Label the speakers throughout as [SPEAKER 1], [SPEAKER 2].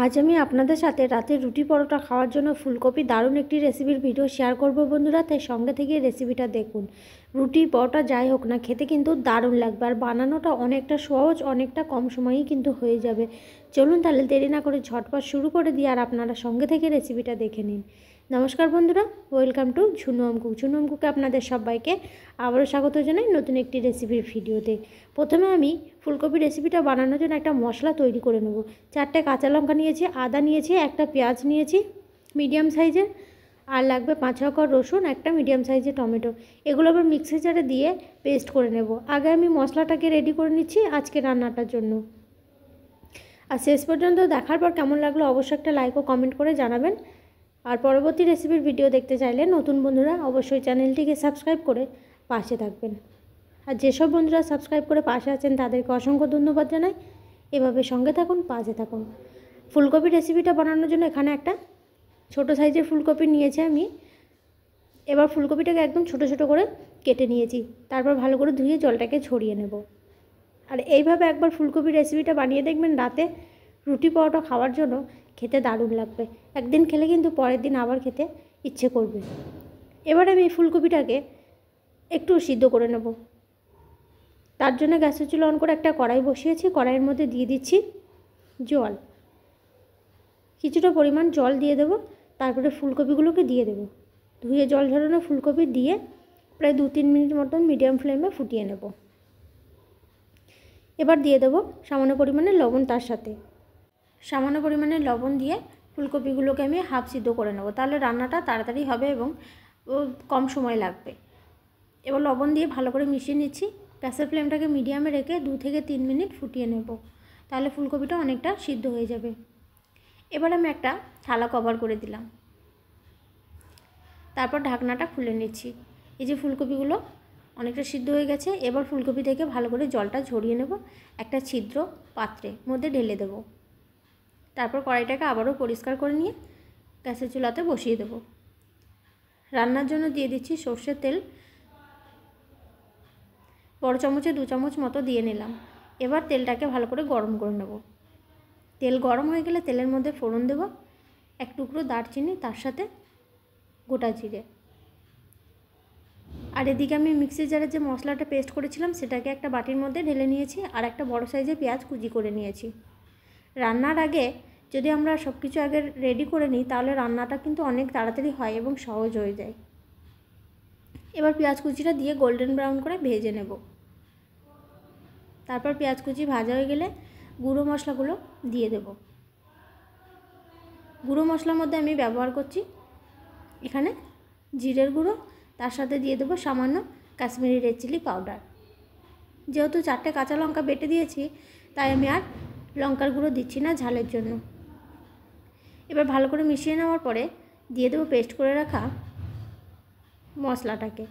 [SPEAKER 1] আজ আমি আপনাদের সাথে রাতে রুটি পরোটা খাওয়ার জন্য ফুলকপি দারুণ একটি রেসিপির ভিডিও শেয়ার করব বন্ধুরা, তাই সঙ্গে থেকে রেসিপিটা দেখুন। রুটি পরোটা যাই হোক না, খেতে কিন্তু দারুণ লাগবে আর বানানোটা অনেকটা সহজ, অনেকটা কম সময়েই কিন্তু হয়ে যাবে। চলুন তাহলে দেরি না করে ঝটপট শুরু করে দিই আর আপনারা সঙ্গে থেকে রেসিপিটা দেখে নিন। নমস্কার বন্ধুরা, ওয়েলকাম টু ঝুনু অম কুক। ঝুনু অম কুকে আপনাদের সবাইকে আবারও স্বাগত জানাই নতুন একটি রেসিপির ভিডিওতে। প্রথমে আমি ফুলকপি রেসিপিটা বানানোর জন্য একটা মশলা তৈরি করে নেব। 4টে কাঁচা লঙ্কা নিয়েছি, আদা নিয়েছি, একটা পেঁয়াজ নিয়েছি মিডিয়াম সাইজের, আর লাগবে 5-6 কোয়া রসুন, একটা মিডিয়াম সাইজের টমেটো। এগুলো আবার মিক্সি জারে দিয়ে পেস্ট করে নেব। আগে আমি মশলাটাকে রেডি করে নিচ্ছি আজকে রান্নাটার জন্য। আর শেষ পর্যন্ত দেখার পর কেমন লাগলো অবশ্যই একটা লাইক ও কমেন্ট করে জানাবেন। আর পরবর্তী রেসিপির ভিডিও দেখতে চাইলে নতুন বন্ধুরা অবশ্যই চ্যানেলটিকে সাবস্ক্রাইব করে পাশে থাকবেন। আর যেসব বন্ধুরা সাবস্ক্রাইব করে পাশে আছেন তাদেরকে অসংখ্য ধন্যবাদ জানাই। এভাবে সঙ্গে থাকুন, পাশে থাকুন। ফুলকপি রেসিপিটা বানানোর জন্য এখানে একটা ছোট সাইজের ফুলকপি নিয়েছি আমি। এবার ফুলকপিটাকে একদম ছোট ছোট করে কেটে নিয়েছি, তারপর ভালো করে ধুয়ে জলটাকে ঝরিয়ে নেব। আর এইভাবে একবার ফুলকপি রেসিপিটা বানিয়ে দেখবেন, রাতে রুটি পরোটা খাওয়ার জন্য খেতে দারুণ লাগবে। একদিন খেলে কিন্তু পরের দিন আবার খেতে ইচ্ছে করবে। এবার আমি ফুলকপিটাকে একটু সিদ্ধ করে নেব। তার জন্য গ্যাসের চুলা অন করে একটা কড়াই বসিয়েছি। কড়াইয়ের মধ্যে দিয়ে দিচ্ছি জল, কিছুটা পরিমাণ জল দিয়ে দেব। তারপরে ফুলকপিগুলোকে দিয়ে দেব। ধুয়ে জল ঝরানো ফুলকপি দিয়ে প্রায় 2-3 মিনিট মতন মিডিয়াম ফ্লেমে ফুটিয়ে নেব। এবার দিয়ে দেব সামান্য পরিমাণে লবণ। তার সাথে সামান্য পরিমাণে লবণ দিয়ে ফুলকপিগুলোকে আমি হাফ সিদ্ধ করে নেব, তাহলে রান্নাটা তাড়াতাড়ি হবে এবং কম সময় লাগবে। এবার লবণ দিয়ে ভালো করে মিশিয়ে নিচ্ছি। গ্যাসের ফ্লেমটাকে মিডিয়ামে রেখে 2 থেকে 3 মিনিট ফুটিয়ে নেব, তাহলে ফুলকপিটা অনেকটা সিদ্ধ হয়ে যাবে। এবার আমি একটা থালা কভার করে দিলাম, তারপর ঢাকনাটা খুলে নিচ্ছি। এই যে ফুলকপিগুলো অনেকটা সিদ্ধ হয়ে গেছে। এবার ফুলকপি থেকে ভালো করে জলটা ঝরিয়ে নেব, একটা ছিদ্র পাত্রে মধ্যে ঢেলে দেব। তারপর কড়াইটাকে আবারও পরিষ্কার করে নিয়ে গ্যাসের চুলাতে বসিয়ে দেব। রান্নার জন্য দিয়ে দিচ্ছি সর্ষের তেল, বড় চামচে 2 চামচ মতো দিয়ে নিলাম। এবার তেলটাকে ভালো করে গরম করে নেব। তেল গরম হয়ে গেলে তেলের মধ্যে ফোড়ন দেব, 1 টুকরো দারচিনি, তার সাথে গোটা জিরে। আর এদিকে আমি মিক্সি জারে যে মশলাটা পেস্ট করেছিলাম সেটাকে একটা বাটির মধ্যে ঢেলে নিয়েছি, আর একটা বড় সাইজের পেঁয়াজ কুচি করে নিয়েছি। রান্নার আগে যদি আমরা সব কিছু আগে রেডি করে নিই তাহলে রান্নাটা কিন্তু অনেক তাড়াতাড়ি হয় এবং সহজ হয়ে যায়। এবার পেঁয়াজ কুচিটা দিয়ে গোল্ডেন ব্রাউন করে ভেজে নেব। তারপর পেঁয়াজ কুচি ভাজা হয়ে গেলে গুঁড়ো মশলাগুলো দিয়ে দেব। গুঁড়ো মশলার মধ্যে আমি ব্যবহার করছি এখানে জিরের গুঁড়ো, তার সাথে দিয়ে দেবো সামান্য কাশ্মীরি রেড চিলি পাউডার। যেহেতু 4টে কাঁচা লঙ্কা বেটে দিয়েছি তাই আমি আর লঙ্কার গুঁড়ো দিচ্ছি না ঝালের জন্য। এবার ভালো করে মিশিয়ে নেওয়ার পরে দিয়ে দেবো পেস্ট করে রাখা মশলাটাকে।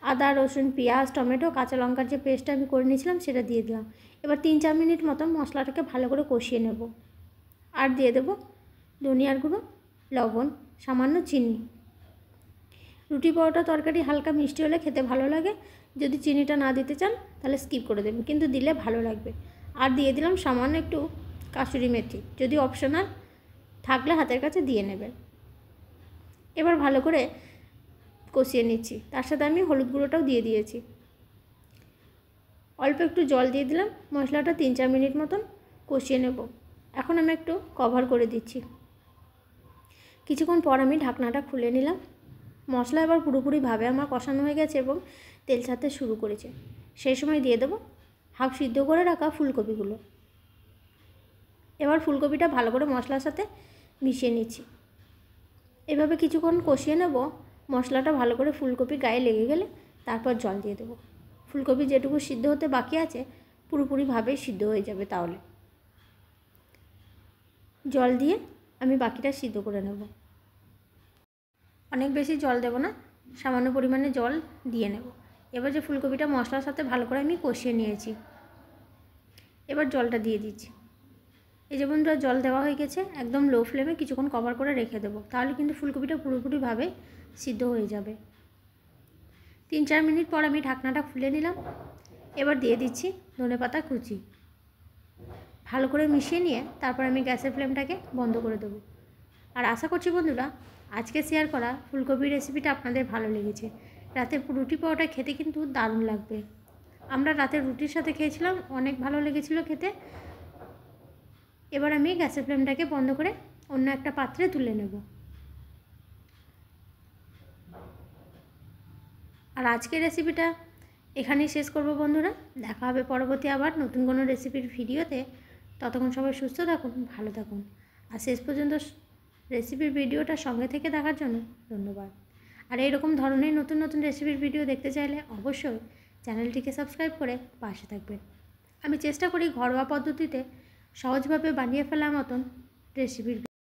[SPEAKER 1] আদা, রসুন, পেঁয়াজ, টমেটো, কাঁচা লঙ্কার যে পেস্টটা আমি করে নিয়েছিলাম সেটা দিয়ে দিলাম। এবার 3-4 মিনিট মতন মশলাটাকে ভালো করে কষিয়ে নেব। আর দিয়ে দেব ধনিয়ার গুঁড়ো, লবণ, সামান্য চিনি। রুটি পরোটা তরকারি হালকা মিষ্টি হলে খেতে ভালো লাগে। যদি চিনিটা না দিতে চান তাহলে স্কিপ করে দেবেন, কিন্তু দিলে ভালো লাগবে। আর দিয়ে দিলাম সামান্য একটু কাসুরি মেথি, যদি অপশনাল থাকলে হাতের কাছে দিয়ে নেবেন। এবার ভালো করে কষিয়ে নিচ্ছি। তার সাথে আমি হলুদ গুঁড়োটাও দিয়ে দিয়েছি। অল্প একটু জল দিয়ে দিলাম। মশলাটা 3-4 মিনিট মতন কষিয়ে নেব। এখন আমি একটু কভার করে দিচ্ছি। কিছুক্ষণ পর আমি ঢাকনাটা খুলে নিলাম। মশলা এবার পুরোপুরিভাবে আমার কষানো হয়ে গেছে এবং তেল ছাড়তে শুরু করেছে। সেই সময় দিয়ে দেবো হাফ সিদ্ধ করে রাখা ফুলকপিগুলো। এবার ফুলকপিটা ভালো করে মশলার সাথে মিশিয়ে নিচ্ছি। এভাবে কিছুক্ষণ কষিয়ে নেব। মশলাটা ভালো করে ফুলকপি গায়ে লেগে গেলে তারপর জল দিয়ে দেবো। ফুলকপি যেটুকু সিদ্ধ হতে বাকি আছে পুরোপুরিভাবেই সিদ্ধ হয়ে যাবে। তাহলে জল দিয়ে আমি বাকিটা সিদ্ধ করে নেব। অনেক বেশি জল দেব না, সামান্য পরিমাণে জল দিয়ে নেব। এবার যে ফুলকপিটা মশলার সাথে ভালো করে আমি কষিয়ে নিয়েছি, এবার জলটা দিয়ে দিচ্ছি। এই যে বন্ধুরা জল দেওয়া হয়ে গেছে। একদম লো ফ্লেমে কিছুক্ষণ কভার করে রেখে দেবো, তাহলে কিন্তু ফুলকপিটা পুরোপুরিভাবে সিদ্ধ হয়ে যাবে। 3-4 মিনিট পর আমি ঢাকনাটা খুলে নিলাম। এবার দিয়ে দিচ্ছি ধনেপাতা কুচি। ভালো করে মিশিয়ে নিয়ে তারপর আমি গ্যাসের ফ্লেমটাকে বন্ধ করে দেবো। আর আশা করছি বন্ধুরা আজকে শেয়ার করা ফুলকপির রেসিপিটা আপনাদের ভালো লেগেছে। রাতে রুটি পরোটা খেতে কিন্তু দারুণ লাগবে। আমরা রাতে রুটির সাথে খেয়েছিলাম, অনেক ভালো লেগেছিল খেতে। এবার আমি গ্যাসের ফ্লেমটাকে বন্ধ করে অন্য একটা পাত্রে তুলে নেব। আর আজকের রেসিপিটা এখানেই শেষ করব বন্ধুরা। দেখা হবে পরবর্তী আবার নতুন কোনো রেসিপির ভিডিওতে। ততক্ষণ সবাই সুস্থ থাকুন, ভালো থাকুন। আর শেষ পর্যন্ত রেসিপির ভিডিওটা সঙ্গে থেকে দেখার জন্য ধন্যবাদ। আর এইরকম ধরনের নতুন নতুন রেসিপির ভিডিও দেখতে চাইলে অবশ্যই চ্যানেলটিকে সাবস্ক্রাইব করে পাশে থাকবেন। আমি চেষ্টা করি ঘরোয়া পদ্ধতিতে সহজভাবে বানিয়ে ফেলার মতন রেসিপির